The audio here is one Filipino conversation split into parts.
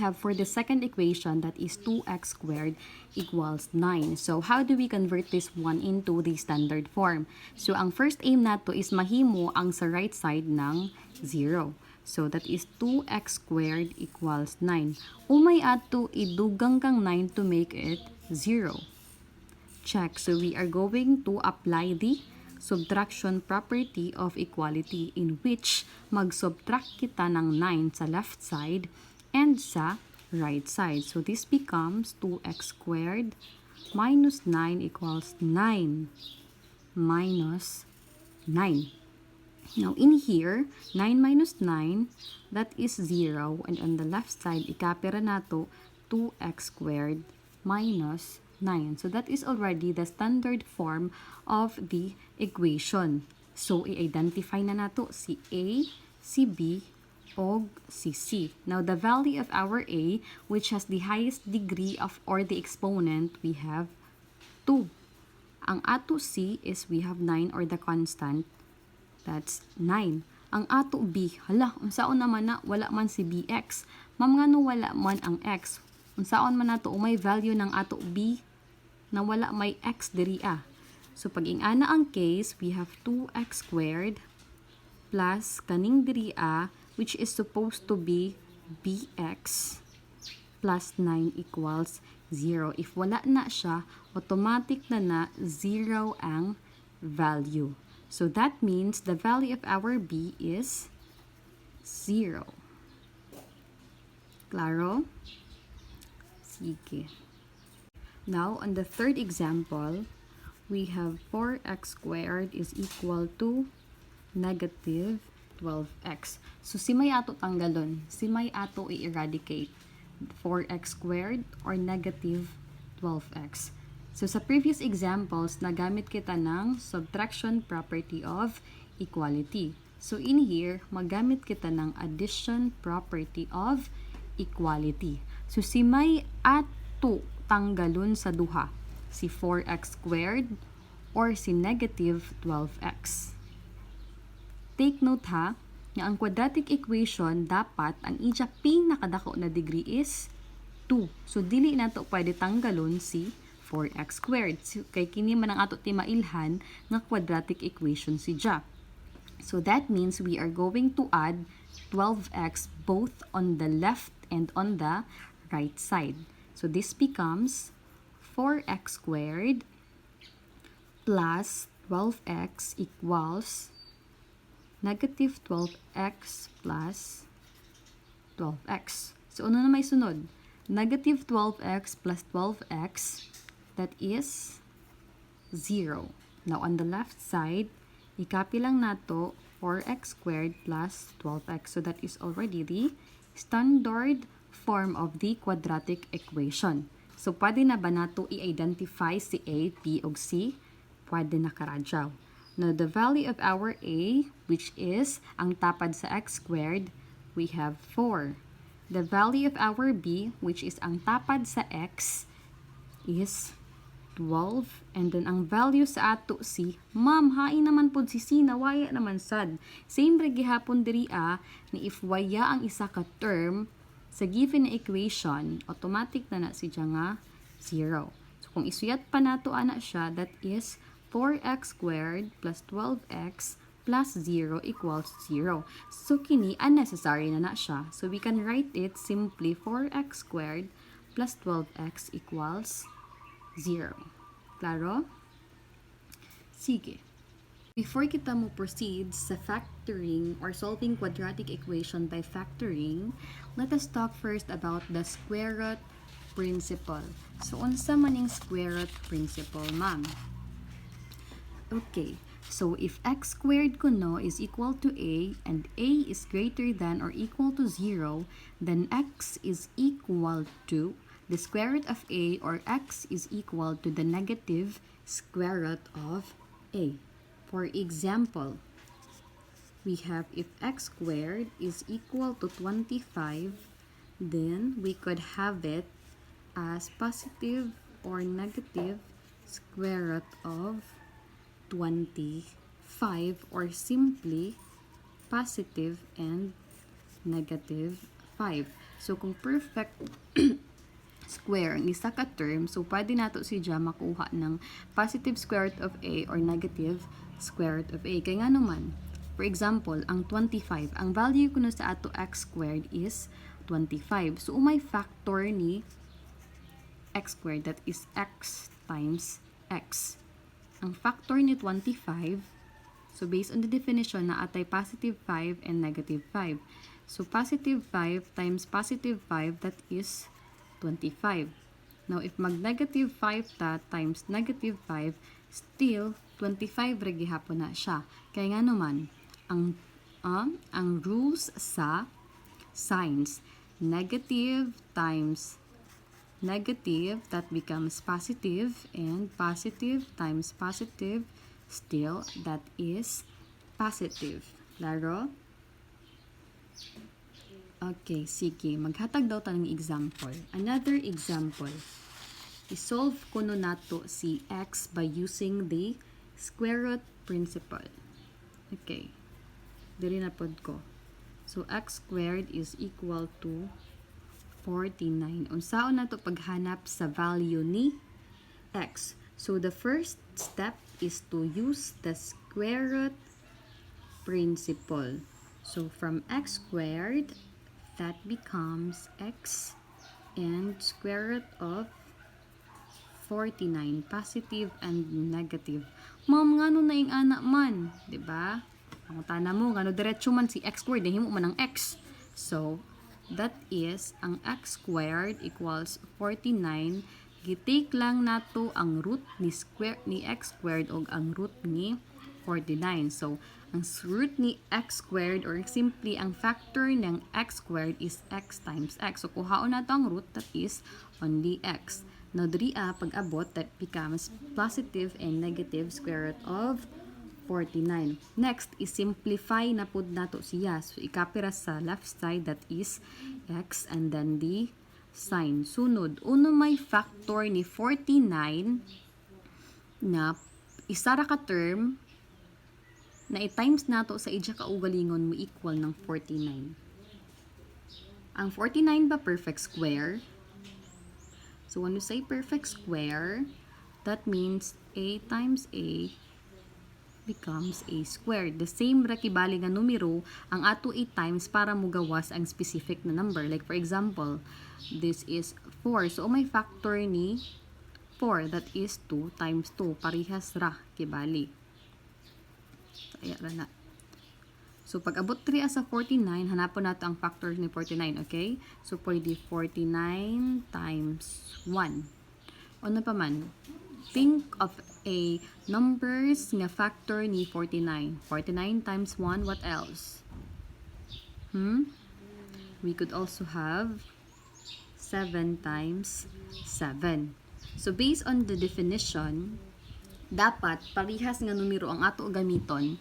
have for the second equation, that is 2x squared equals 9. So, how do we convert this one into the standard form? So, ang first aim nato is mahimo ang sa right side ng 0. So, that is 2x squared equals 9. Umay ato idugang kang 9 to make it 0. Check. So, we are going to apply the subtraction property of equality in which mag-subtract kita ng 9 sa left side and sa right side. So, this becomes 2x squared minus 9 equals 9 minus 9. Now, in here, 9 minus 9, that is 0. And on the left side, ikapira nato 2x squared minus 9. So, that is already the standard form of the equation. So, i-identify na nato si A, si B, o si C. Now, the value of our A, which has the highest degree of or the exponent, we have 2. Ang ato C is we have 9 or the constant, that's 9. Ang ato B, hala, unsaon naman na, wala man si BX. Ma'am nga no, wala man ang X. Unsaon man nato, may value ng ato B, na wala may x diri ah. So, pag ingana ang case, we have 2x squared plus kaning diri ah, which is supposed to be bx plus 9 equals 0. If wala na siya, automatic na 0 ang value. So, that means the value of our b is 0. Klaro? Sige. Now, on the third example, we have 4x squared is equal to negative 12x. So, si may ato tanggalon, si may ato i-eradicate 4x squared or negative 12x. So, sa previous examples, nagamit kita ng subtraction property of equality. So, in here, magamit kita ng addition property of equality. So, si may ato tanggalon sa duha, si 4x squared or si negative 12x. Take note ha, na ang quadratic equation dapat ang ija pinakadako na degree is 2. So, dili na to pwede tanggalon si 4x squared. So, kay kini man ang ato timailhan nga quadratic equation si ja. So, that means we are going to add 12x both on the left and on the right side. So, this becomes 4x squared plus 12x equals negative 12x plus 12x. So, ano na may sunod? Negative 12x plus 12x, that is 0. Now, on the left side, i-copy lang nato 4x squared plus 12x. So, that is already the standard form of the quadratic equation. So, pwede na ba nato i-identify si A, B, o C? Pwede na karadyaw. Now, the value of our A, which is ang tapad sa x squared, we have 4. The value of our B, which is ang tapad sa x, is 12. And then, ang value sa ato C, ma'am, hain naman po si C, nawaya naman sad. Same ra gihapon diri ni if waya ang isa ka term, sa given equation, automatic na siya nga 0. So, kung isuyat pa nato ana siya, that is 4x squared plus 12x plus 0 equals 0. So, kini unnecessary na siya. So, we can write it simply 4x squared plus 12x equals 0. Klaro? Sige. Before kita mo proceed sa factoring or solving quadratic equation by factoring, let us talk first about the square root principle. So, unsa man yung square root principle, ma'am? Okay. So, if x squared kuno is equal to a and a is greater than or equal to 0, then x is equal to the square root of a, or x is equal to the negative square root of a. For example, we have if x squared is equal to 25, then we could have it as positive or negative square root of 25, or simply positive and negative 5. So, kung perfect square ang isa ka term, so pwede nato siya makuha ng positive square root of a or negative square root of a. Kaya nga naman, for example, ang 25, ang value kuno sa ato x squared is 25. So, may factor ni x squared, that is x times x. Ang factor ni 25, so based on the definition na atay positive 5 and negative 5. So, positive 5 times positive 5, that is 25. Now, if mag-negative 5 ta times negative 5, still 25 ra gihapon na siya. Kaya nga naman, ang rules sa signs, negative times negative, that becomes positive, and positive times positive, still that is positive. Laro? Okay, sige. Maghatag daw tayo ng example. Another example. I-solve kuno nato si x by using the square root principle. Okay. Dili na pod ko. So, x squared is equal to 49. Unsaon nato paghanap sa value ni x? So, the first step is to use the square root principle. So, from x squared, that becomes x and square root of 49, positive and negative. Ma'am, ngano na yung anak man? Diba? Ang tana mo, ngano diretso man si x squared, himo man ang x. So, that is, ang x squared equals 49. Gitake lang nato ang root ni x squared o ang root ni 49. So, ang root ni x squared or simply ang factor ng x squared is x times x. So, kuhaon nato ang root, that is only x. Now, diriya, pag-abot, that becomes positive and negative square root of 49. Next, is-simplify na pod nato siya. So, ikapira sa left side, that is x, and then the sign. Sunod, uno may factor ni 49 na isa ra ka term na i-times nato sa ija ka ugalingon mo equal ng 49. Ang 49 ba perfect square? So, when you say perfect square, that means a times a becomes a square. The same ra kibali nga numero ang ato i-times para mugawas ang specific na number. Like for example, this is 4. So, may factor ni 4, that is 2 times 2. Parihas ra kibali. Kaya na. So, pag abot 3 sa 49, hanapon nato ang factor ni 49, okay? So, pwede 49 times 1. Ano pa man? Think of a numbers nga factor ni 49. 49 times 1, what else? We could also have 7 times 7. So, based on the definition, dapat parihas nga numero ang ato gamiton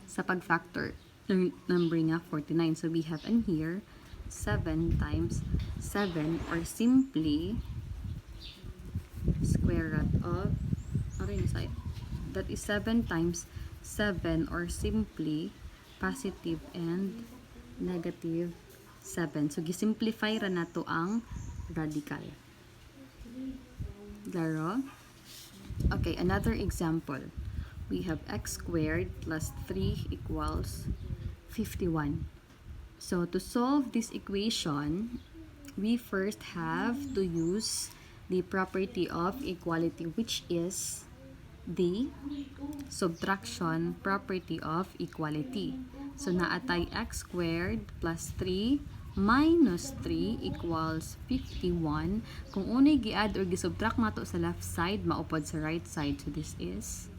sa pag-factor ng number nga 49. So, we have in here 7 times 7 or simply square root of, that is 7 times 7 or simply positive and negative 7. So, gisimplify ra nato ang radical. Laro? Okay, another example. We have x squared plus 3 equals 51. So, to solve this equation, we first have to use the property of equality, which is the subtraction property of equality. So, naatay x squared plus 3 minus 3 equals 51. Kung unay gi-add or gi-subtract mato sa left side, maupod sa right side. So, this is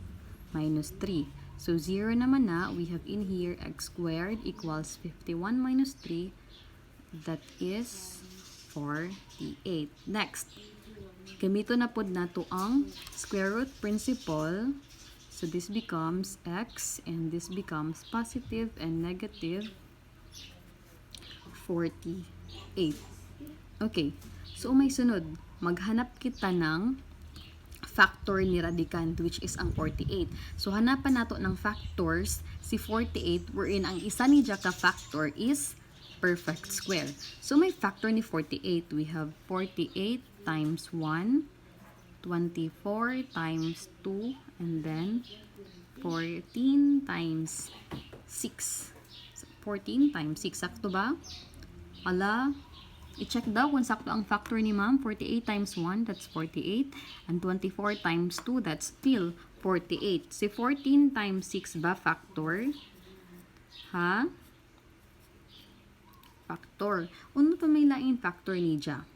minus 3. So, 0 naman na. We have in here x squared equals 51 minus 3. That is 48. Next, gamito na pod nato ang square root principle. So, this becomes x and this becomes positive and negative 48. Okay. So, may sunod. Maghanap kita ng factor ni radicand, which is ang 48. So, hanapan nato ng factors si 48 wherein ang isa ni ka factor is perfect square. So may factor ni 48. We have 48 times 1, 24 times 2, and then 14 times 6. So, 14 times 6. Sakto ba? Ala, i-check daw kung sakto ang factor ni ma'am. 48 times 1, that's 48. And 24 times 2, that's still 48. Si 14 times 6 ba factor? Ha? Factor. Ano pa may lain factor ni Ja?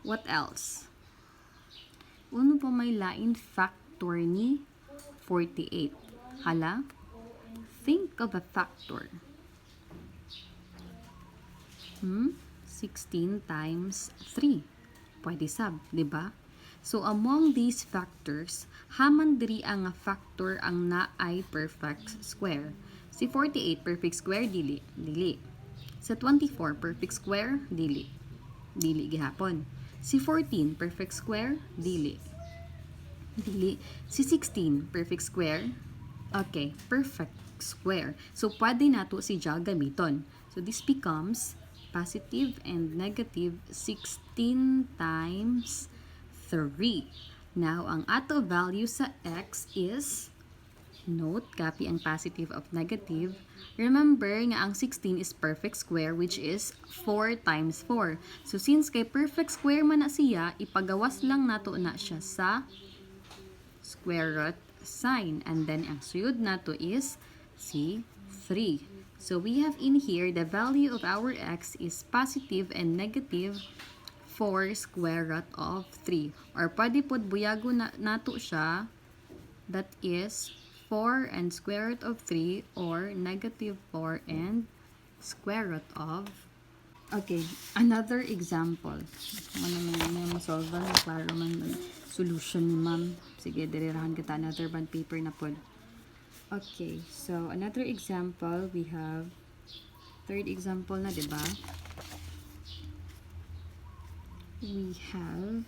What else? Ano pa may lain factor ni 48? Hala? Think of a factor. 16 times 3. Pwede sab, di ba? So, among these factors, haman diri ang factor ang naay perfect square. Si 48, perfect square, dili. Dili. Sa 24, perfect square, dili. Dili gihapon. Si 14, perfect square, dili. Dili. Si 16, perfect square, okay, perfect square. So, pwede nato si Ja gamiton. So, this becomes positive and negative 16 times 3. Now, ang ato value sa x is, note, copy ang positive of negative. Remember nga ang 16 is perfect square, which is 4 times 4. So, since kay perfect square man na siya, ipagawas lang nato na siya sa square root sign. And then, ang suyod nato is si 3. So, we have in here, the value of our x is positive and negative 4 square root of 3. Or pwede pod buyago nato siya, that is 4 and square root of 3 or negative 4 and square root of. Okay, another example. Ano man solve na klaro man solution ni ma'am. Sige, dirirahan kita another bond paper na pod. Okay, so another example, we have third example na, diba? We have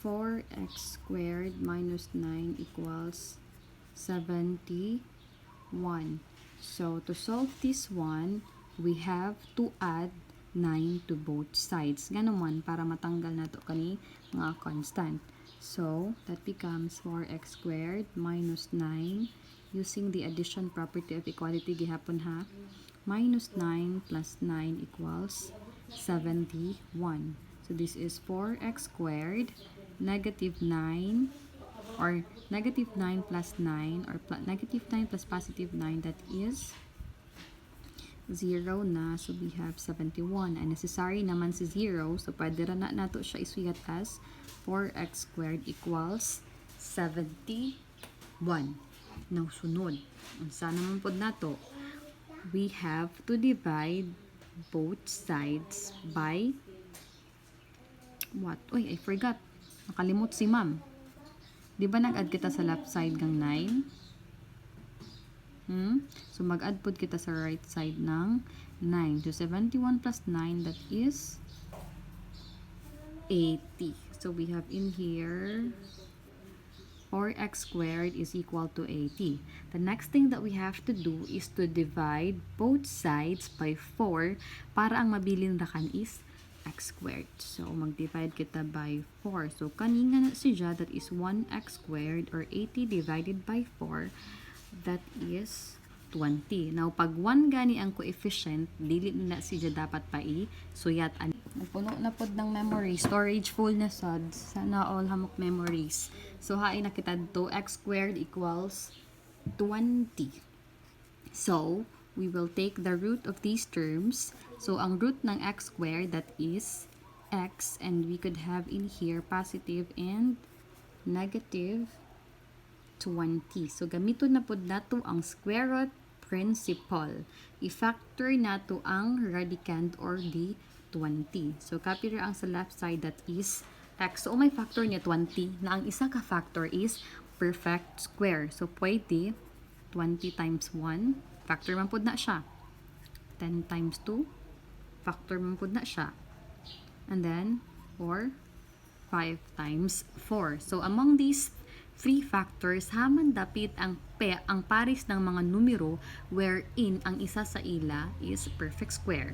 4x squared minus 9 equals 71. So, to solve this one, we have to add 9 to both sides. Ganuman, para matanggal na to kani mga constant. So, that becomes 4x squared minus 9 using the addition property of equality gihapon ha. Minus 9 plus 9 equals 71. So, this is 4x squared negative 9 or negative 9 plus 9 or negative 9 plus positive 9, that is 0 na. So, we have 71. And necessary naman si 0. So, pwede rin na nato siya isuyat as 4x squared equals 71. Now, sunod. Sana naman po nato. We have to divide both sides by what? Uy, I forgot. Nakalimot si ma'am. Di ba nag-add kita sa left side ng 9? So, mag-add po kita sa right side ng 9. So, 71 plus 9, that is 80. So, we have in here 4x squared is equal to 80. The next thing that we have to do is to divide both sides by 4 para ang mabilin rakan is x squared. So, mag-divide kita by 4. So, kanina na siya, that is 1x squared or 80 divided by 4. That is 20. Now, pag 1 gani ang coefficient, dili na siya dapat pa i-suyat. Puno na pod ng memory. Storage full na sad. Sana all hamok memories. So, hain na kita to x squared equals 20. So, we will take the root of these terms. So, ang root ng x squared, that is x. And we could have in here positive and negative 20. So, gamiton na pod nato ang square root principle. I-factor nato ang radicand or the 20. So, copy ra ang sa left side, that is x. So, may factor niya 20 na ang isa ka factor is perfect square. So, pwede 20 times 1, factor man pod na siya. 10 times 2, factor man pod na siya. And then, or 5 times 4. So, among these three factors haman dapit ang pares ng mga numero wherein ang isa sa ila is perfect square.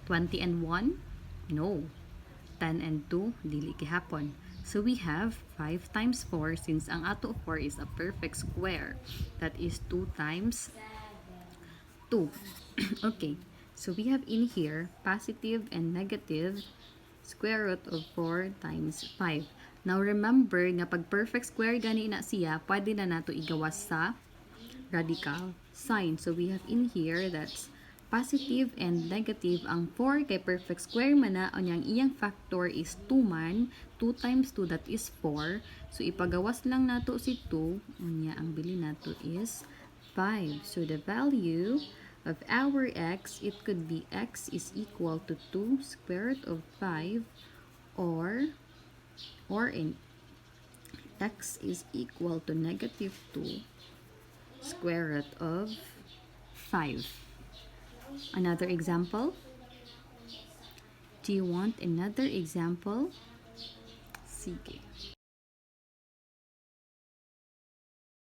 20 and 1? No. 10 and 2? Dili gihapon. So we have 5 times 4 since ang ato 4 is a perfect square. That is 2 times 2. Okay. So we have in here positive and negative square root of 4 times 5. Now remember nga pag perfect square gani na siya, pwede na nato igawas sa radical sign. So we have in here that's positive and negative. Ang 4 kay perfect square man na, ang iyang factor is 2 man. 2 times 2 that is 4. So ipagawas lang nato si 2. Unya ang bili nato is 5. So the value of our x, it could be x is equal to 2 square root of 5 or in x is equal to negative 2 square root of 5. Another example? Do you want another example? Sige.